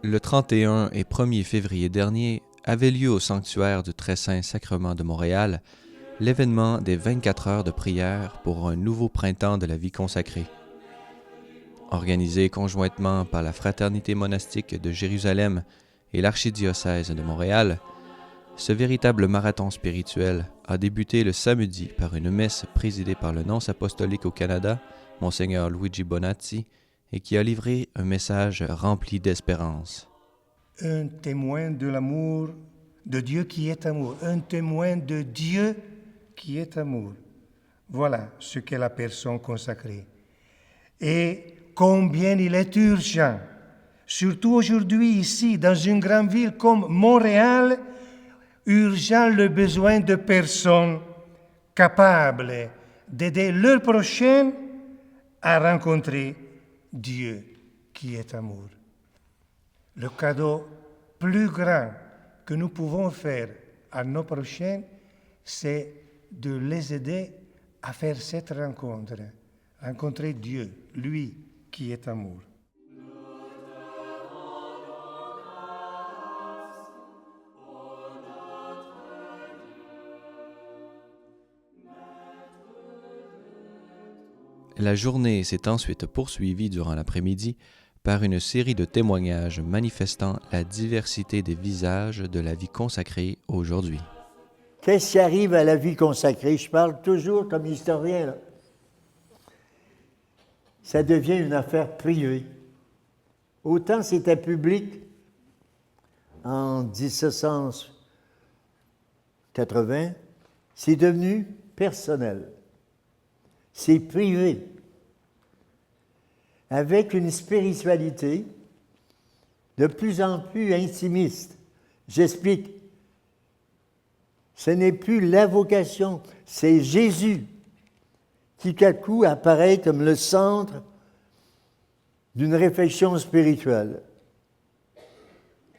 Le 31 et 1er février dernier avait lieu au sanctuaire du Très-Saint-Sacrement de Montréal l'événement des 24 heures de prière pour un nouveau printemps de la vie consacrée. Organisé conjointement par la Fraternité monastique de Jérusalem et l'Archidiocèse de Montréal, ce véritable marathon spirituel a débuté le samedi par une messe présidée par le nonce apostolique au Canada, Monseigneur Luigi Bonazzi, et qui a livré un message rempli d'espérance. Un témoin de l'amour de Dieu qui est amour, un témoin de Dieu qui est amour. Voilà ce qu'est la personne consacrée. Et combien il est urgent, surtout aujourd'hui ici, dans une grande ville comme Montréal, urgent le besoin de personnes capables d'aider leur prochain à rencontrer Dieu qui est amour. Le cadeau plus grand que nous pouvons faire à nos prochains, c'est de les aider à faire cette rencontre, rencontrer Dieu, lui qui est amour. La journée s'est ensuite poursuivie durant l'après-midi par une série de témoignages manifestant la diversité des visages de la vie consacrée aujourd'hui. Qu'est-ce qui arrive à la vie consacrée? Je parle toujours comme historien, là. Ça devient une affaire privée. Autant c'était public en 1780, c'est devenu personnel. C'est privé, avec une spiritualité de plus en plus intimiste. J'explique. Ce n'est plus la vocation, c'est Jésus qui, tout à coup, apparaît comme le centre d'une réflexion spirituelle.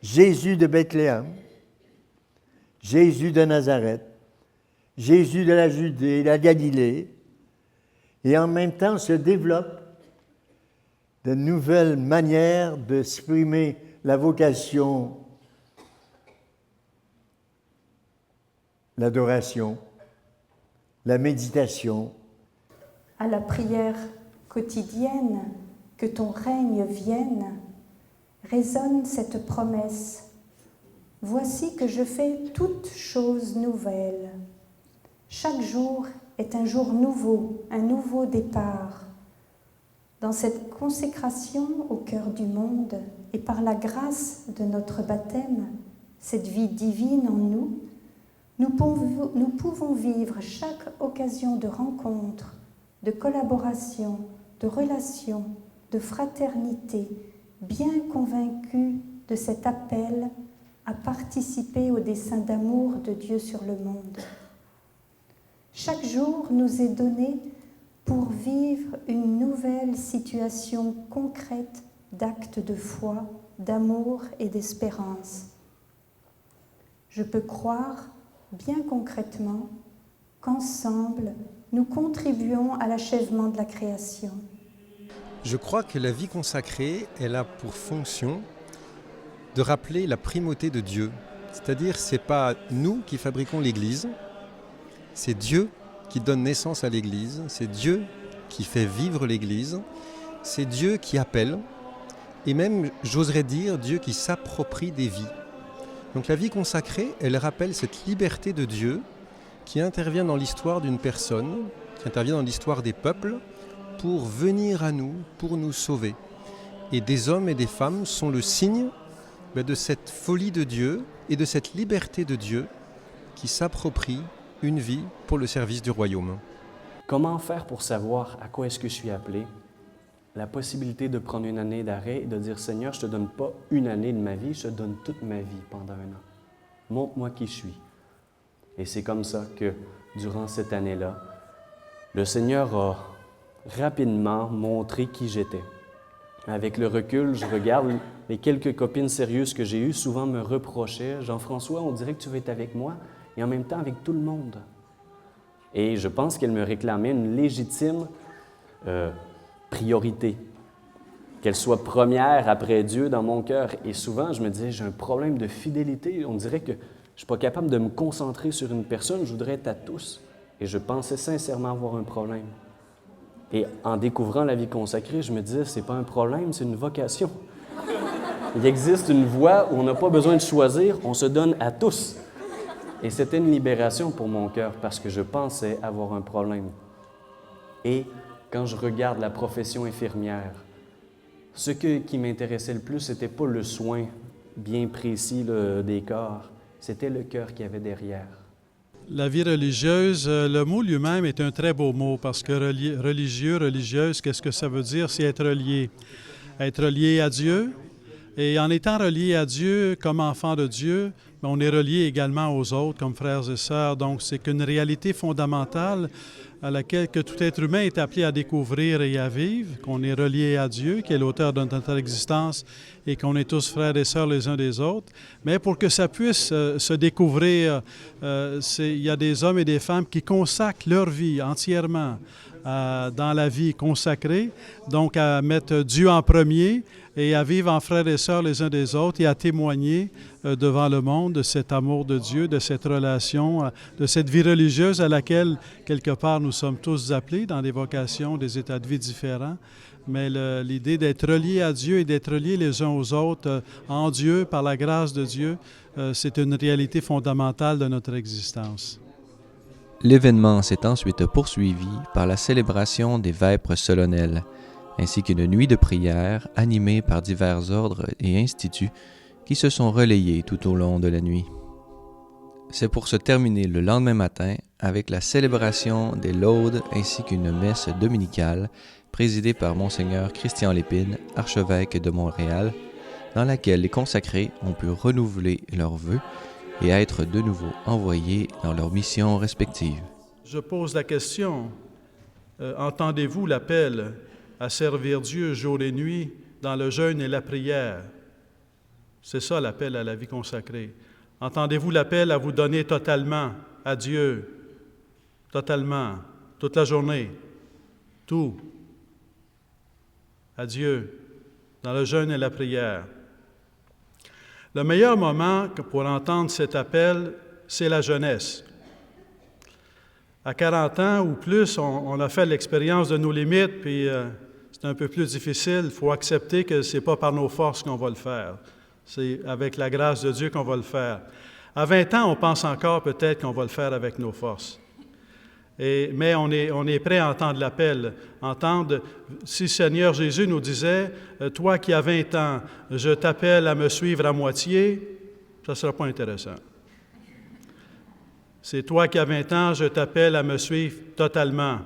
Jésus de Bethléem, Jésus de Nazareth, Jésus de la Judée, la Galilée, et en même temps se développent de nouvelles manières d'exprimer la vocation, l'adoration, la méditation. À la prière quotidienne, que ton règne vienne, résonne cette promesse. Voici que je fais toutes choses nouvelles. Chaque jour est un jour nouveau, un nouveau départ. Dans cette consécration au cœur du monde et par la grâce de notre baptême, cette vie divine en nous, nous pouvons vivre chaque occasion de rencontre, de collaboration, de relation, de fraternité, bien convaincus de cet appel à participer au dessein d'amour de Dieu sur le monde. Chaque jour nous est donné pour vivre une nouvelle situation concrète d'actes de foi, d'amour et d'espérance. Je peux croire, bien concrètement, qu'ensemble, nous contribuons à l'achèvement de la création. Je crois que la vie consacrée, elle a pour fonction de rappeler la primauté de Dieu. C'est-à-dire, ce n'est pas nous qui fabriquons l'Église, c'est Dieu qui donne naissance à l'Église, c'est Dieu qui fait vivre l'Église, c'est Dieu qui appelle, et même, j'oserais dire, Dieu qui s'approprie des vies. Donc la vie consacrée, elle rappelle cette liberté de Dieu qui intervient dans l'histoire d'une personne, qui intervient dans l'histoire des peuples, pour venir à nous, pour nous sauver. Et des hommes et des femmes sont le signe de cette folie de Dieu et de cette liberté de Dieu qui s'approprie une vie pour le service du royaume. Comment faire pour savoir à quoi est-ce que je suis appelé? La possibilité de prendre une année d'arrêt et de dire « Seigneur, je ne te donne pas une année de ma vie, je te donne toute ma vie pendant un an. Montre-moi qui je suis. » Et c'est comme ça que, durant cette année-là, le Seigneur a rapidement montré qui j'étais. Avec le recul, je regarde les quelques copines sérieuses que j'ai eues, souvent me reprochaient « Jean-François, on dirait que tu veux être avec moi et en même temps avec tout le monde. » Et je pense qu'elles me réclamaient une légitime priorité. qu'elle soit première après Dieu dans mon cœur. Et souvent, je me disais, j'ai un problème de fidélité. On dirait que je ne suis pas capable de me concentrer sur une personne, je voudrais être à tous. Et je pensais sincèrement avoir un problème. Et en découvrant la vie consacrée, je me disais, c'est pas un problème, c'est une vocation. Il existe une voie où on n'a pas besoin de choisir, on se donne à tous. Et c'était une libération pour mon cœur parce que je pensais avoir un problème. Et quand je regarde la profession infirmière, ce qui m'intéressait le plus, c'était pas le soin bien précis des corps, c'était le cœur qu'il y avait derrière. La vie religieuse, le mot lui-même est un très beau mot parce que religieux, religieuse, qu'est-ce que ça veut dire? C'est être relié. Être relié à Dieu. Et en étant relié à Dieu comme enfant de Dieu, on est relié également aux autres comme frères et sœurs. Donc, c'est qu'une réalité fondamentale à laquelle que tout être humain est appelé à découvrir et à vivre, qu'on est relié à Dieu, qui est l'auteur de notre existence et qu'on est tous frères et sœurs les uns des autres. Mais pour que ça puisse se découvrir, il y a des hommes et des femmes qui consacrent leur vie entièrement dans la vie consacrée, donc à mettre Dieu en premier et à vivre en frères et sœurs les uns des autres et à témoigner devant le monde de cet amour de Dieu, de cette relation, de cette vie religieuse à laquelle, quelque part, nous sommes tous appelés dans des vocations, des états de vie différents. Mais l'idée d'être reliés à Dieu et d'être reliés les uns aux autres en Dieu, par la grâce de Dieu, c'est une réalité fondamentale de notre existence. L'événement s'est ensuite poursuivi par la célébration des vêpres solennelles, ainsi qu'une nuit de prière animée par divers ordres et instituts qui se sont relayés tout au long de la nuit. C'est pour se terminer le lendemain matin avec la célébration des laudes ainsi qu'une messe dominicale présidée par Monseigneur Christian Lépine, archevêque de Montréal, dans laquelle les consacrés ont pu renouveler leurs vœux et être de nouveau envoyés dans leurs missions respectives. Je pose la question, entendez-vous l'appel à servir Dieu jour et nuit dans le jeûne et la prière? C'est ça l'appel à la vie consacrée. Entendez-vous l'appel à vous donner totalement à Dieu, totalement, toute la journée, tout, à Dieu, dans le jeûne et la prière? Le meilleur moment pour entendre cet appel, c'est la jeunesse. À 40 ans ou plus, on a fait l'expérience de nos limites, puis c'est un peu plus difficile. Il faut accepter que ce n'est pas par nos forces qu'on va le faire. C'est avec la grâce de Dieu qu'on va le faire. À 20 ans, on pense encore peut-être qu'on va le faire avec nos forces. Mais on est prêt à entendre l'appel, entendre, si Seigneur Jésus nous disait, « Toi qui as 20 ans, je t'appelle à me suivre à moitié », ça ne sera pas intéressant. C'est toi qui as 20 ans, je t'appelle à me suivre totalement.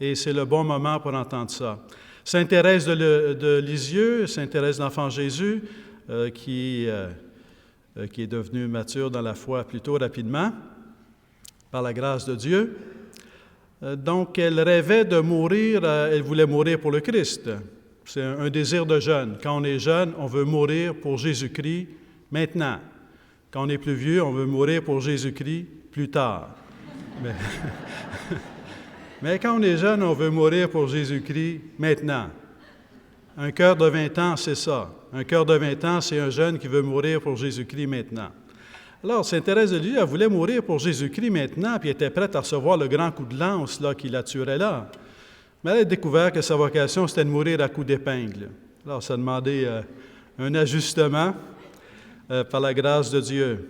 Et c'est le bon moment pour entendre ça. Sainte Thérèse de Lisieux, Sainte Thérèse de l'Enfant Jésus, qui est devenue mature dans la foi plutôt rapidement, par la grâce de Dieu. Donc, elle rêvait de mourir, elle voulait mourir pour le Christ. C'est un désir de jeune. Quand on est jeune, on veut mourir pour Jésus-Christ maintenant. Quand on est plus vieux, on veut mourir pour Jésus-Christ plus tard. Mais quand on est jeune, on veut mourir pour Jésus-Christ maintenant. Un cœur de 20 ans, c'est ça. Un cœur de 20 ans, c'est un jeune qui veut mourir pour Jésus-Christ maintenant. Alors, Sainte Thérèse de Lisieux, elle voulait mourir pour Jésus-Christ maintenant, puis elle était prête à recevoir le grand coup de lance là, qui la tuerait là. Mais elle a découvert que sa vocation, c'était de mourir à coups d'épingle. Alors, ça demandait un ajustement par la grâce de Dieu.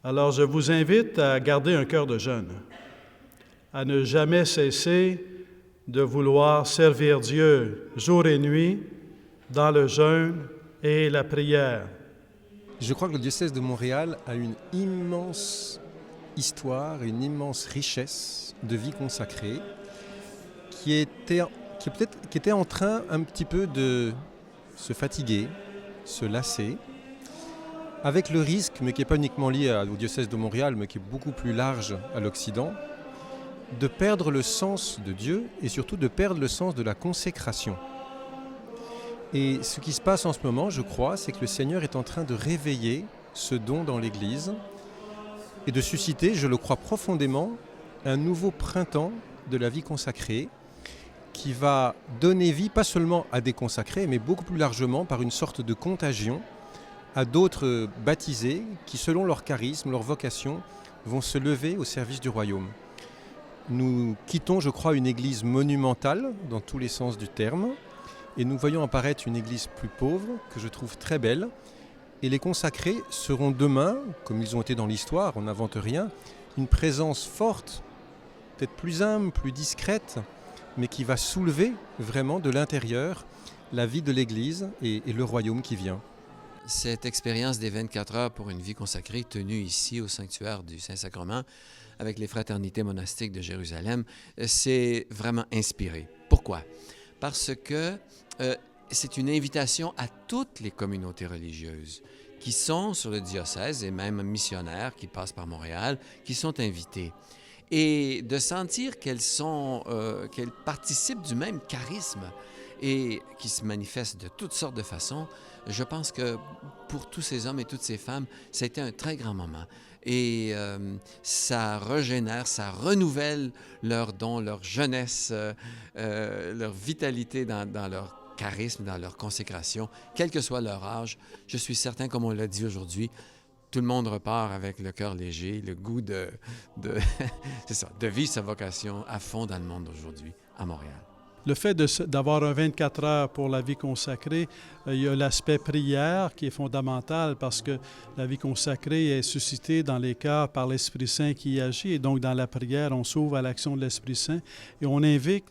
Alors, je vous invite à garder un cœur de jeune, à ne jamais cesser de vouloir servir Dieu jour et nuit dans le jeûne et la prière. Je crois que le diocèse de Montréal a une immense histoire, une immense richesse de vie consacrée qui était en train un petit peu de se fatiguer, se lasser, avec le risque, mais qui n'est pas uniquement lié au diocèse de Montréal, mais qui est beaucoup plus large à l'Occident, de perdre le sens de Dieu et surtout de perdre le sens de la consécration. Et ce qui se passe en ce moment, je crois, c'est que le Seigneur est en train de réveiller ce don dans l'Église et de susciter, je le crois profondément, un nouveau printemps de la vie consacrée qui va donner vie pas seulement à des consacrés, mais beaucoup plus largement par une sorte de contagion à d'autres baptisés qui, selon leur charisme, leur vocation, vont se lever au service du royaume. Nous quittons, je crois, une église monumentale dans tous les sens du terme, et nous voyons apparaître une église plus pauvre, que je trouve très belle. Et les consacrés seront demain, comme ils ont été dans l'histoire, on n'invente rien, une présence forte, peut-être plus humble, plus discrète, mais qui va soulever vraiment de l'intérieur la vie de l'Église et le royaume qui vient. Cette expérience des 24 heures pour une vie consacrée tenue ici au sanctuaire du Saint-Sacrement avec les fraternités monastiques de Jérusalem, c'est vraiment inspiré. Pourquoi? Parce que c'est une invitation à toutes les communautés religieuses qui sont sur le diocèse et même missionnaires qui passent par Montréal, qui sont invités. Et de sentir qu'elles participent du même charisme et qui se manifestent de toutes sortes de façons, je pense que pour tous ces hommes et toutes ces femmes, ça a été un très grand moment. Et ça régénère, ça renouvelle leurs dons, leur jeunesse, leur vitalité dans leur charisme, dans leur consécration, quel que soit leur âge. Je suis certain, comme on l'a dit aujourd'hui, tout le monde repart avec le cœur léger, le goût c'est ça, de vivre sa vocation à fond dans le monde d'aujourd'hui, à Montréal. Le fait d'avoir un 24 heures pour la vie consacrée, il y a l'aspect prière qui est fondamental parce que la vie consacrée est suscitée dans les cœurs par l'Esprit Saint qui y agit. Et donc, dans la prière, on s'ouvre à l'action de l'Esprit Saint et on l'invite,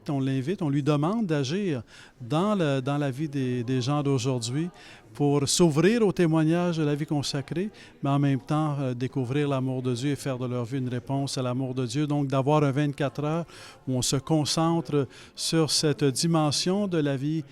on lui demande d'agir dans la vie des gens d'aujourd'hui pour s'ouvrir au témoignage de la vie consacrée, mais en même temps découvrir l'amour de Dieu et faire de leur vie une réponse à l'amour de Dieu. Donc, d'avoir un 24 heures où on se concentre sur cette dimension de la vie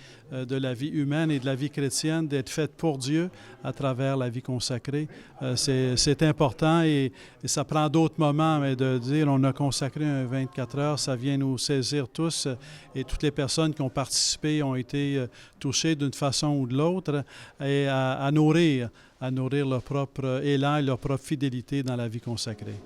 humaine et de la vie chrétienne, d'être faite pour Dieu à travers la vie consacrée, c'est important et ça prend d'autres moments, mais de dire on a consacré un 24 heures, ça vient nous saisir tous et toutes les personnes qui ont participé ont été touchées d'une façon ou de l'autre et à nourrir leur propre élan et leur propre fidélité dans la vie consacrée.